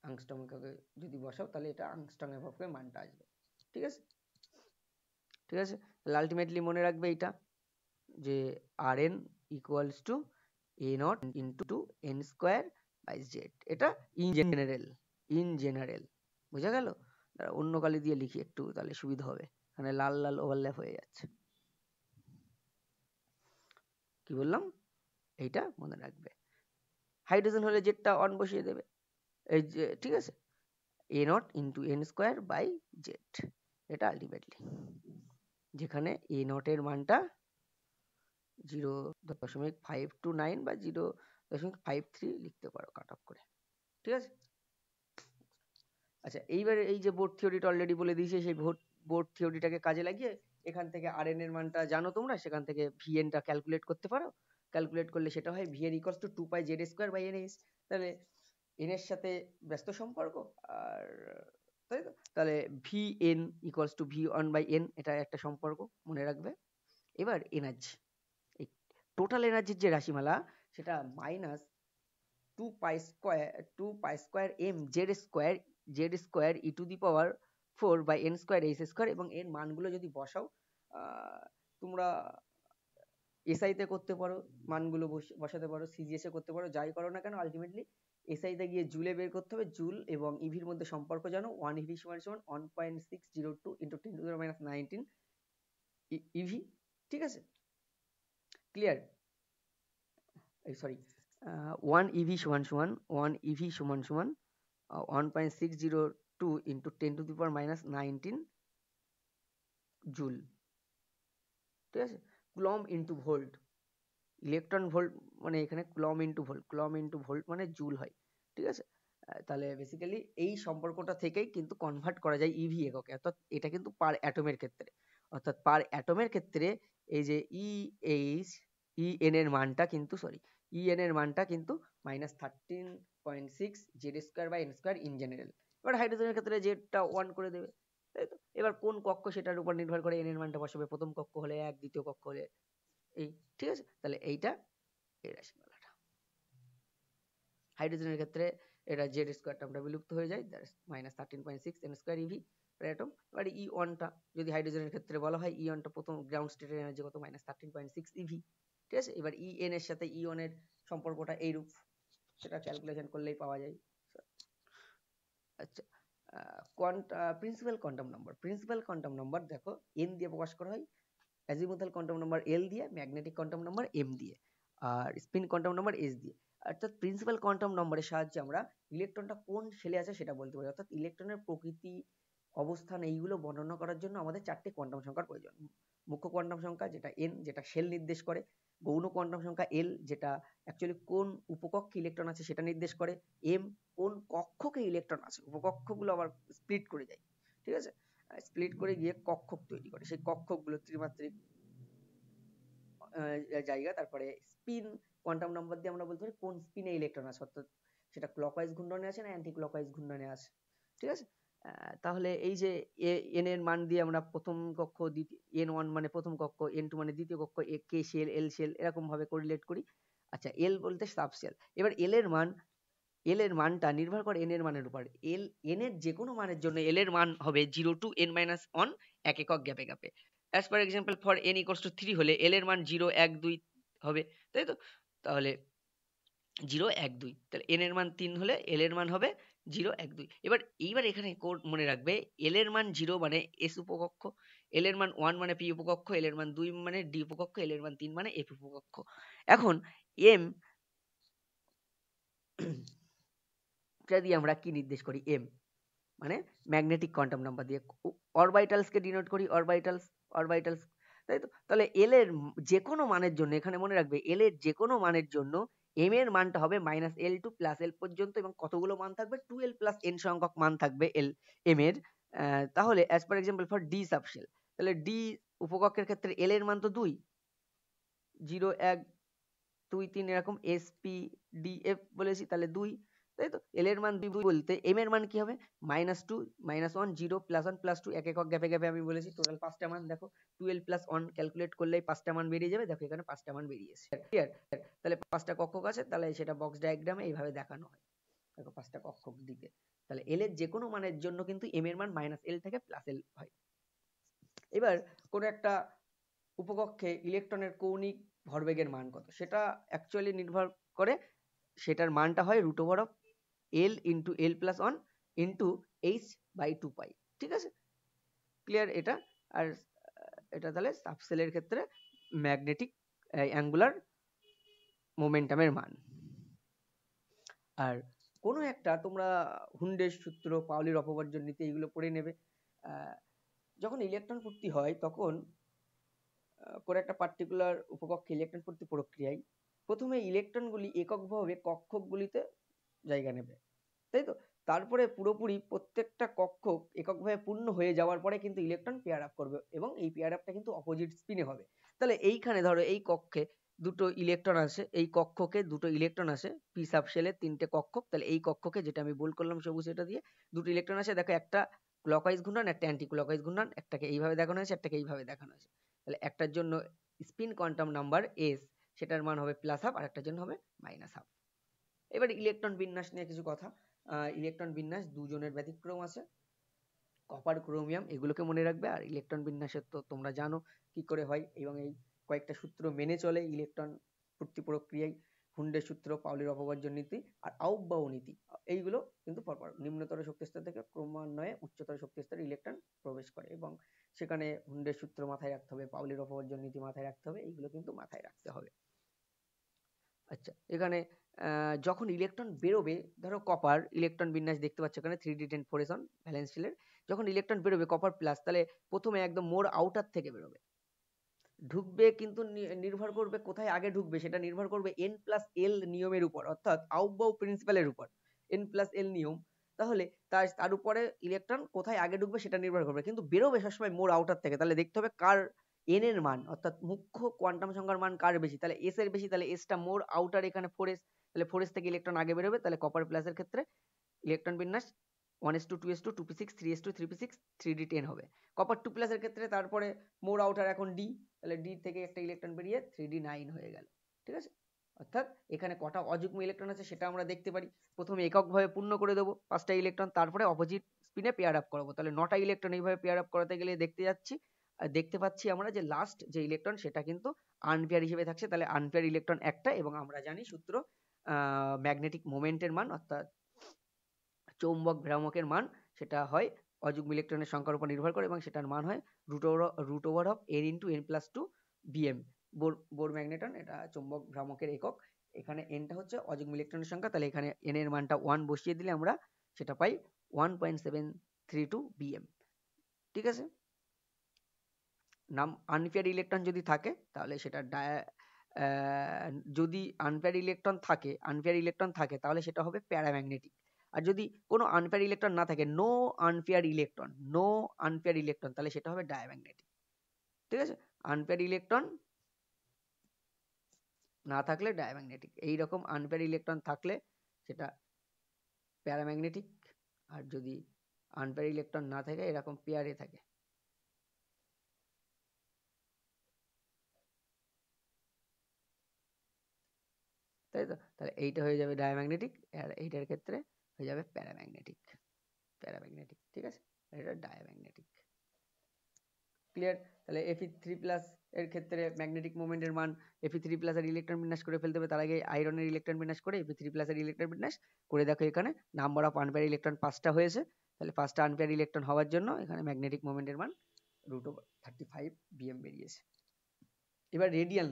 আংস্ট্রম এককে যদি বসাও, তাহলে এটা আংস্ট্রম এককে মানটা আসবে। ঠিক আছে, ঠিক আছে। তাহলে আলটিমেটলি মনে রাখবে এটা, যে আর n equals to a naught into n square by z. এটা ইন জেনারেল, ইন জেনারেল, বুঝা গেল? অন্য কালি দিয়ে লিখি একটু, তাহলে সুবিধা হবে, এখানে লাল লাল ওভারল্যাপ হয়ে যাচ্ছে। কি বললাম, এইটা মনে রাখবে। হাইড্রোজেন হলে জেডটা অন বসিয়ে দেবে, এই যে, ঠিক আছে, a naught into n square by z, এটা আলটিমেটলি, যেখানে এ নটের মানটা 0.529 বা 0.53 লিখতে পারো কাট অফ করে। ঠিক আছে, আচ্ছা, এইবারে এই যে বোর্ড থিওরিটা অলরেডি বলে দিয়েছে, সেই বোর্ড থিওরিটাকে কাজে লাগিয়ে এখান থেকে আরএন এর মানটা জানো তোমরা, সেখান থেকে ভিএন টা ক্যালকুলেট করতে পারো। ক্যালকুলেট করলে সেটা হয় VN equals to 2 pi Z square by NS. তাহলে এন এর সাথে ব্যস্ত সম্পর্ক, আর তাই তো, তাহলে VN equals to V one by N, এটা একটা সম্পর্ক মনে রাখবে। এবার এনার্জি, এই টোটাল এনার্জির যে রাশিমালা, সেটা minus 2 pi square M Z square E to the power 4 by N square H square. এবং এর মানগুলো যদি বসাও, তোমরা এসআই তে করতে পারো, মানগুলো বসাতে পারো, সিজিএস এ করতে পারো, যাই করো না কেন, আলটিমেটলি এসআই তে গিয়ে জুলে বের করতে হবে। জুল এবং ইভির মধ্যে সম্পর্ক জানো, 1 ইভি সমান সমান 1.602 into 10 two the power minus 19 EV. ঠিক আছে, ক্লিয়ার? সরি, 1 ইভি সমান সমান 1.602 into 10 two the power minus 19 joule. ঠিক আছে, coulomb into volt, electron volt মানে এখানে কুলম্ব ইন্টু ভোল্ট মানে জুল হয়। ঠিক আছে, তাহলে বেসিক্যালি এই সম্পর্কটা থেকেই কিন্তু কনভার্ট করা যায় ইভি এককে, অর্থাৎ এটা কিন্তু পার অ্যাটমের ক্ষেত্রে, অর্থাৎ পার অ্যাটমের ক্ষেত্রে এই যে ইএন এর মানটা কিন্তু -13.6 Z square by N square in general. এবার হাইড্রোজেনের ক্ষেত্রে জেডটা 1 করে দেবে, তাই তো? এবার কোন কক্ষ সেটার উপর নির্ভর করে এন এর মানটা বসাবে, প্রথম কক্ষ হলে 1, দ্বিতীয় কক্ষ হলে এই। ঠিক আছে, তাহলে এইটা এই রাশিমালাটা। হাইড্রোজেনের ক্ষেত্রে এটা জেড স্কোয়ার টার্মটা বিলুপ্ত হয়ে যায়, -13.6 এন স্কোয়ার ইভি পার অ্যাটম। এবার ই ওয়ানটা যদি হাইড্রোজেনের ক্ষেত্রে বলা হয়, ই ওয়ানটা প্রথম গ্রাউন্ড স্টেটের এনার্জি কত, -13.6 ইভি। ঠিক আছে, এবার ই এন এর সাথে ই ওয়ান এর সম্পর্কটা এইরূপ, সেটা ক্যালকুলেশন করলেই পাওয়া যায়। আচ্ছা, প্রিন্সিপাল কোয়ান্টাম নাম্বার দেখো এন দিয়ে প্রকাশ করা হয়, অ্যাজিমুথাল কোয়ান্টাম নাম্বার এল দিয়ে, ম্যাগনেটিক কোয়ান্টাম নাম্বার এম দিয়ে, আর স্পিন কোয়ান্টাম নাম্বার এস দিয়ে। অর্থাৎ প্রিন্সিপাল কোয়ান্টাম নাম্বারের সাহায্যে আমরা ইলেকট্রনটা কোন শেলে আছে সেটা বলতে পারি, অর্থাৎ ইলেকট্রনের প্রকৃতি অবস্থান এইগুলো বর্ণনা করার জন্য আমাদের 4টে কোয়ান্টাম সংখ্যার প্রয়োজন। মুখ্য কোয়ান্টাম সংখ্যা যেটা n, যেটা শেল নির্দেশ করে। গৌণ কোয়ান্টাম সংখ্যা l, যেটা অ্যাকচুয়ালি কোন উপকক্ষে ইলেকট্রন আছে সেটা নির্দেশ করে। m, কোন কক্ষকে ইলেকট্রন আছে, উপকক্ষগুলো আবার স্প্লিট করে যায়, ঠিক আছে, স্প্লিট করে গিয়ে কক্ষক তৈরি করে, সেই কক্ষকগুলো ত্রিমাত্রিক জায়গা। তারপরে স্পিন কোয়ান্টাম নাম্বার দিয়ে আমরা বলতে পারি কোন স্পিনে ইলেকট্রন আছে, অর্থাৎ সেটা ক্লকওয়াইজ ঘূর্ণনে আছে না অ্যান্টি ক্লকওয়াইজ ঘূর্ণনে আছে, ঠিক আছে। তাহলে এই যে এন এর মান দিয়ে আমরা প্রথম কক্ষ, n1 মানে প্রথম কক্ষ, n2 মানে দ্বিতীয় কক্ষ, কে শেল, এল শেল, এরকম ভাবে কোরিলেট করি। আচ্ছা, এল বলতে সাবশেল। এবার এল এর মানটা নির্ভর করে n এর মানের উপর। n এর যে কোনো মানের জন্য এল এর মান হবে 0 to n-1 এক একক গ্যাপে গ্যাপে। As per example for n equals to 3 হলে এল এর মান 0, 1, 2 হবে, তাই তো? তাহলে 0, 1, 2, তাহলে n এর মান 3 হলে এল এর মান হবে 0, 1, 2। এইবার এখানে কোড মনে রাখবে, এল এর মান 0 মানে এস উপকক্ষ, এল এর মান 1 মানে পি উপকক্ষ, এল এর মান 2 মানে ডি উপকক্ষ, এল এর মান 3 মানে এফ উপকক্ষ। এখন এম দিয়ে আমরা কি নির্দেশ করি? এম মানে ম্যাগনেটিক কোয়ান্টাম নাম্বার দিয়ে অরবিটালসকে ডিনোট করি, অরবিটালস, তাই তো? তাহলে এল এর যে কোনো মানের জন্য, এখানে মনে রাখবে এল এর যে কোনো মানের জন্য এম এর মানটা হবে -L টু +L পর্যন্ত, এবং কতগুলো মান থাকবে? 2L + n সংখ্যক মান থাকবে এম এর। তাহলে as per example for D subshell, তাহলে ডি উপকক্ষের ক্ষেত্রে এল এর মান তো 2, 0, 1, 2, 3 এরকম, এস পি ডি এফ বলেছি, তাহলে 2, তাই তো? এল এর মান 2 বলতে এম এর মান কি হবে? -2, -1, 0, +1, +2 এক একক গ্যাপে গ্যাপে আমি বলেছি। টোটাল 5টা মান দেখো, 12 + 1 ক্যালকুলেট করলেই 5টা মান বেরিয়ে যাবে। দেখো এখানে 5টা মান বেরিয়ে এসেছে, ক্লিয়ার? তাহলে 5টা কক্ষক আছে, তাহলে সেটা বক্স ডায়াগ্রামে এইভাবে দেখানো হয়। দেখো 5টা কক্ষক দিকে, তাহলে এল এর যে কোনো মানের জন্য কিন্তু এম এর মান -L থেকে +L হয়। এবার কোন একটা উপকক্ষে ইলেকট্রনের কৌণিক ভরবেগের মান কত, সেটা অ্যাকচুয়ালি নির্ভর করে, সেটার মানটা হয় √L × L+1 × h/2π, ঠিক আছে, ক্লিয়ার এটা? আর এটা তাহলে সাবশেলের ক্ষেত্রে ম্যাগনেটিক অ্যাঙ্গুলার মোমেন্টামের মান। আর কোনো একটা তোমরা হুন্ডের সূত্র, পাউলির অপবর্জন নীতি এগুলো পড়ে নেবে। যখন ইলেকট্রন পূর্তি হয় তখন কোনো একটা পার্টিকুলার উপকক্ষে ইলেকট্রন পূর্তি প্রক্রিয়ায় প্রথমে ইলেকট্রনগুলি এককভাবে কক্ষকগুলিতে জায়গা নেবে, তাই তো? তারপরে পুরোপুরি প্রত্যেকটা কক্ষক এককভাবে পূর্ণ হয়ে যাওয়ার পরে কিন্তু ইলেকট্রন পেয়ার আপ করবে, এবং এই পেয়ার আপটা কিন্তু অপোজিট স্পিনে হবে। তাহলে এইখানে ধরো এই কক্ষে দুটো ইলেকট্রন আছে, এই কক্ষকে দুটো ইলেকট্রন আছে, পি সাবশেলের 3টে কক্ষক। তাহলে এই কক্ষকে, যেটা আমি বল করলাম সবুজ এটা দিয়ে, দুটো ইলেকট্রন আছে, দেখো একটা ক্লকওয়াইজ ঘূর্ণন, একটা অ্যান্টি ক্লকওয়াইজ ঘূর্ণন, একটাকে এইভাবে দেখানো হয়েছে, একটাকে এইভাবে দেখানো হয়েছে। তাহলে একটার জন্য স্পিন কোয়ান্টাম নাম্বার এস, সেটার মান হবে +12, আর একটার জন্য হবে -12। এবার ইলেকট্রন বিন্যাস নিয়ে কিছু কথা। ইলেকট্রন বিন্যাস দুজনের ব্যতিক্রম আছে, কপার, ক্রোমিয়াম, এগুলোকে মনে রাখবে। আর ইলেকট্রন বিন্যাসের তো তোমরা জানো কি করে হয়, এবং এই কয়েকটা সূত্র মেনে চলে ইলেকট্রন পূর্তি প্রক্রিয়ায়: হুন্ডের সূত্র, পাউলির অপবর্জন নীতি, আর আউফবাউ নীতি। এইগুলো কিন্তু পরপর নিম্নতর শক্তিস্তর থেকে ক্রমান্বয়ে উচ্চতর শক্তিস্তরে ইলেকট্রন প্রবেশ করে, এবং সেখানে হুন্ডের সূত্র মাথায় রাখতে হবে, পাউলির অপবর্জন নীতি মাথায় রাখতে হবে, এইগুলো কিন্তু মাথায় রাখতে হবে। আচ্ছা, এখানে যখন ইলেকট্রন বেরোবে, ধরো কপার ইলেকট্রন বিন্যাস দেখতে পাচ্ছ এখানে 3d10 4s ভ্যালেন্স শেলের। যখন ইলেকট্রন বেরোবে কপার প্লাস, তাহলে প্রথমে একদম মোর আউটার থেকে বেরোবে, ঢুকবে কিন্তু নির্ভর করবে কোথায় আগে ঢুকবে, সেটা নির্ভর করবে n+L নিয়মের উপর, অর্থাৎ আউফবাউ প্রিন্সিপালের উপর, n+L নিয়ম। তাহলে তার উপরে ইলেকট্রন কোথায় আগে ঢুকবে সেটা নির্ভর করবে, কিন্তু বেরোবে সবসময় মোর আউটার থেকে। তাহলে দেখতে হবে কার n এর মান, অর্থাৎ মুখ্য কোয়ান্টাম সংখ্যার মান কার বেশি, তাহলে s এর বেশি, তাহলে s টা মোর আউটার, এখানে 4s, তাহলে 4s থেকে ইলেকট্রন আগে বেরোবে। তাহলে কপার প্লাসের ক্ষেত্রে ইলেকট্রন বিন্যাস 1s2 2s2 2p6 3s2 3p6 3d10 হবে। কপার 2 প্লাসের ক্ষেত্রে তারপরে মোর আউটার এখন d, তাহলে d থেকে একটা ইলেকট্রন বেরিয়ে 3d9 হয়ে গেল, ঠিক আছে। অর্থাৎ এখানে কটা অযুগ্ম ইলেকট্রন আছে সেটা আমরা দেখতে পারি। প্রথমে এককভাবে পূর্ণ করে দেবো 5টা ইলেকট্রন, তারপরে অপোজিট স্পিনে পেয়ার আপ করাবো। তাহলে 9টা ইলেকট্রন এইভাবে পেয়ার আপ করাতে গেলে দেখতে পাচ্ছি আমরা যে লাস্ট যে ইলেকট্রন সেটা কিন্তু আনপেয়ার হিসেবে থাকছে। তাহলে আনপেয়ার ইলেকট্রন একটা, এবং আমরা জানি সূত্র ম্যাগনেটিক মোমেন্টের মান, অর্থাৎ চৌম্বক ভ্রামকের মান, সেটা হয় অযুগ্ম ইলেকট্রনের সংখ্যার উপর নির্ভর করে, এবং সেটার মান হয় √n × n+2 bm। Bohr magneton, এটা চৌম্বক ভ্রামকের একক। এখানে nটা হচ্ছে অযুগ্ম ইলেকট্রনের সংখ্যা, তাহলে এখানে n এর মানটা 1 বসিয়ে দিলে আমরা সেটা পাই 1.732 bm। ঠিক আছে। আনপেয়ার ইলেকট্রন যদি থাকে তাহলে সেটা যদি আনপেয়ার ইলেকট্রন থাকে তাহলে সেটা হবে প্যারাম্যাগনেটিক। আর যদি কোনো আনপেয়ার ইলেকট্রন না থাকে, নো আনপেয়ার ইলেকট্রন, তাহলে সেটা হবে ডায়াম্যাগনেটিক। ঠিক আছে, আনপেয়ার ইলেকট্রন না থাকলে ডায়াম্যাগনেটিক, এইরকম আনপেয়ার ইলেকট্রন থাকলে সেটা প্যারাম্যাগনেটিক, আর যদি আনপেয়ার ইলেকট্রন না থাকে এরকম পেয়ারে থাকে, তাই তো, তাহলে এইটা হয়ে যাবে ডায়াম্যাগনেটিক, আর এইটার ক্ষেত্রে হয়ে যাবে প্যারাম্যাগনেটিক। ঠিক আছে, এটা ডায়াম্যাগনেটিক। ক্লিয়ার? তাহলে Fe3+ এর ক্ষেত্রে ম্যাগনেটিক মোমেন্টের মান Fe3+ এর ইলেকট্রন বিন্যাস করে ফেলতে হবে, তার আগে আয়রনের ইলেকট্রন বিন্যাস করে Fe3+ এর ইলেকট্রন বিন্যাস করে দেখো, এখানে নাম্বার অফ আনপেয়ার ইলেকট্রন 5টা হয়েছে। তাহলে 5টা আনপেয়ার ইলেকট্রন হওয়ার জন্য এখানে ম্যাগনেটিক মোমেন্টের মান √35 bm বেরিয়েছে। এবার রেডিয়াল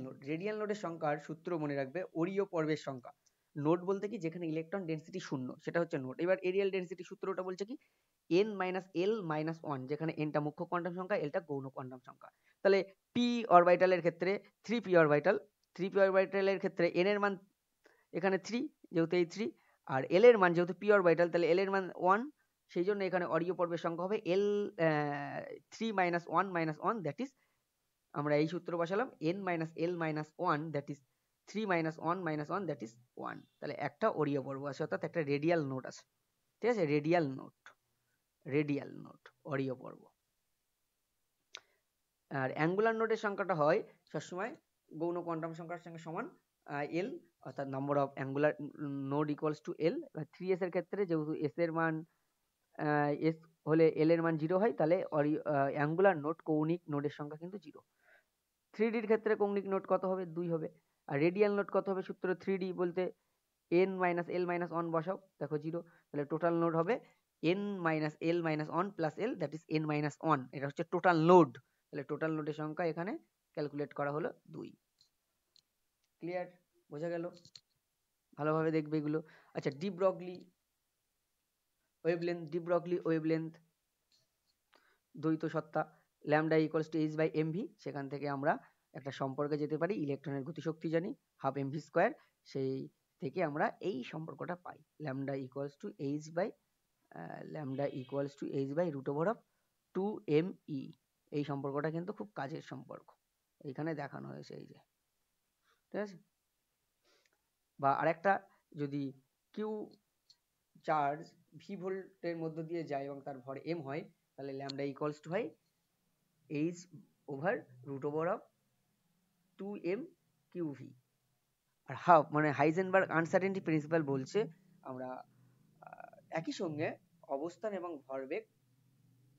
নোডের সংখ্যার সূত্র মনে রাখবে, ওরিও পর্বের সংখ্যা। নোড বলতে কি, যেখানে ইলেকট্রন ডেনসিটি 0, সেটা হচ্ছে নোড। এবার এরিয়াল ডেনসিটি সূত্রটা বলছে কি, n-l-1, যেখানে nটা মুখ্য কোয়ান্টাম সংখ্যা, lটা গৌণ কোয়ান্টাম সংখ্যা। তাহলে p অরবিটালের ক্ষেত্রে 3p অরবিটালের ক্ষেত্রে n এর মান এখানে 3, যেহেতু এই 3, আর l এর মান যেহেতু p অরবিটাল, তাহলে l এর মান 1, সেই জন্য এখানে অরীয় পর্বের সংখ্যা হবে l 3-1 - 1, দ্যাট ইজ, আমরা এই সূত্র বসালাম, n-l-1, that is 3-1 - 1, that is 1। তাহলে একটা অরীয় পর্ব আছে, অর্থাৎ একটা রেডিয়াল নোড আছে। ঠিক আছে, রেডিয়াল নোড অরীয় পর্ব। আর অ্যাঙ্গুলার নোডের সংখ্যাটা হয় সবসময় গৌণ কোয়ান্টাম সংখ্যার সঙ্গে সমান l, অর্থাৎ number of angular node equals to l। 3s এর ক্ষেত্রে যেহেতু s এর মান s হলে l এর মান 0 হয়, তাহলে অ্যাঙ্গুলার নোড কৌণিক নোডের সংখ্যা কিন্তু 0। 3D এর ক্ষেত্রে কৌণিক নোড কত হবে? 2 হবে। আর রেডিয়াল নোড কত হবে? সূত্র 3D বলতে n-l-1 বসাও, দেখো 0। তাহলে টোটাল নোড হবে n-l-1 plus l, that is n-1। এটা হচ্ছে টোটাল নোড। তাহলে টোটাল নোডের সংখ্যা এখানে ক্যালকুলেট করা হলো 2। ক্লিয়ার? বোঝা গেল? ভালোভাবে দেখবে এগুলো। আচ্ছা, ডি ব্রগলি ওয়েভলেন্থ দ্বৈত সত্তা ল্যামডা ইকুয়ালস টু h/mv, সেখান থেকে আমরা একটা সম্পর্কে যেতে পারি, ইলেকট্রনের গতিশক্তি জানি 12 mv², সেই থেকে আমরা এই সম্পর্কটা পাই, ল্যামডা ইকুয়ালস টু h/√2m_e। এই সম্পর্কটা কিন্তু খুব কাজের সম্পর্ক, এইখানে দেখানো হয়েছে, এই যে, ঠিক আছে। বা আরেকটা, যদি কিউ চার্জ ভি ভোল্টের মধ্য দিয়ে যায় এবং তার ভর m হয়, তাহলে ল্যামডা ইকুয়ালস টু হয় h/√2m_qv। আর হাফ মানে হাইজেনবার্গ আনসার্টেনটি প্রিন্সিপাল বলছে আমরা একই সঙ্গে অবস্থান এবং ভরবেগ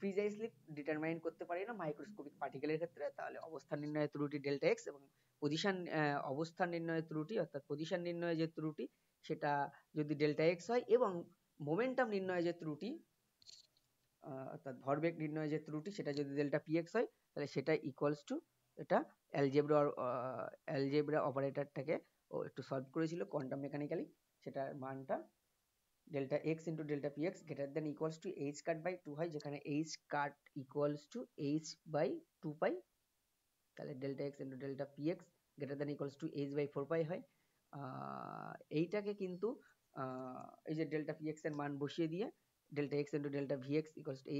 প্রিসাইজলি ডিটারমাইন করতে পারি না মাইক্রোস্কোপিক পার্টিকেলের ক্ষেত্রে। তাহলে অবস্থান নির্ণয়ের ত্রুটি ডেল্টা এক্স এবং অবস্থান নির্ণয়ের ত্রুটি, অর্থাৎ পজিশন নির্ণয়ের যে ত্রুটি, সেটা যদি ডেল্টা এক্স হয়, এবং মোমেন্টাম নির্ণয়ের যে ত্রুটি, অর্থাৎ ভরবেগ নির্ণয়ের যে ত্রুটি, সেটা যদি ডেল্টা px হয়, তাহলে সেটা ইকুয়ালস টু, এটা অ্যালজেব্রা অপারেটরটাকে ও একটু সলভ করেছিল কোয়ান্টাম মেকানিক্যালি, সেটার মানটা delta x into delta px greater than equals to h/2 হয়, যেখানে h ইকুয়ালস টু h/2π। তাহলে delta x into delta px greater than equals to h/4π হয়। এইটাকে কিন্তু এই যে ডেল্টা px এর মান বসিয়ে দিয়ে delta x into delta vx equals to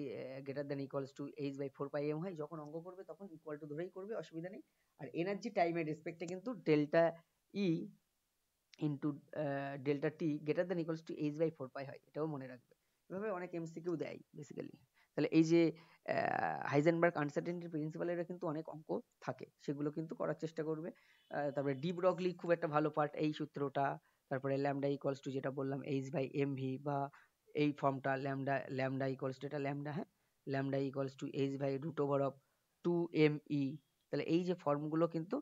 greater than equals to h/4πm হয়। যখন অঙ্ক করবে তখন ইকুয়াল টু ধরেই করবে, অসুবিধা নেই। আর এনার্জি টাইমের রেসপেক্টে কিন্তু delta E into delta T greater than equals to h/4π হয়, এটাও মনে রাখবে। এভাবে অনেক এমসিকিউ দেয় বেসিক্যালি। তাহলে এই যে হাইজেনবার্গ আনসার্টেনটি প্রিন্সিপালের কিন্তু অনেক অঙ্ক থাকে, সেগুলো কিন্তু করার চেষ্টা করবে। তারপরে ডি ব্রগলি খুব একটা ভালো পার্ট, এই সূত্রটা। তারপরে ল্যামডা ইকুয়ালস টু, যেটা বললাম, h/mv, বা এই ফর্মটা ল্যামডা ইকুয়ালস টু, এটা ল্যামডা, হ্যাঁ, ল্যামডা ইকুয়ালস টু h/√2me। তাহলে এই যে ফর্মগুলো কিন্তু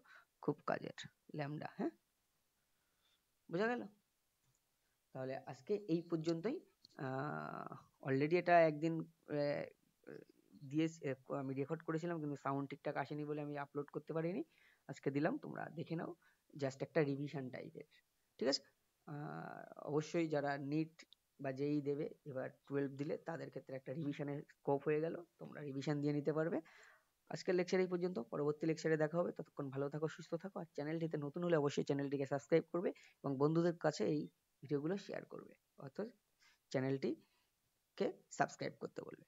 খুব কাজের, ল্যামডা, হ্যাঁ, বোঝা গেল? তাহলে আজকে এই পর্যন্তই। অলরেডি এটা একদিন দিয়ে আমি রেকর্ড করেছিলাম, কিন্তু সাউন্ড ঠিকঠাক আসেনি বলে আমি আপলোড করতে পারিনি। আজকে দিলাম, তোমরা দেখে নাও, জাস্ট একটা রিভিশন টাইপের। ঠিক আছে, অবশ্যই যারা নিট বা যেই দেবে, এবার 12 দিলে তাদের ক্ষেত্রে একটা রিভিশনের স্কোপ হয়ে গেল, তোমরা রিভিশন দিয়ে নিতে পারবে। আজকের লেকচার এই পর্যন্ত, পরবর্তী লেকচারে দেখা হবে। ততক্ষণ ভালো থাকো, সুস্থ থাকো, আর চ্যানেলটিতে নতুন হলে অবশ্যই চ্যানেলটিকে সাবস্ক্রাইব করবে এবং বন্ধুদের কাছে এই ভিডিওগুলো শেয়ার করবে, অর্থাৎ চ্যানেলটিকে সাবস্ক্রাইব করতে বলবে।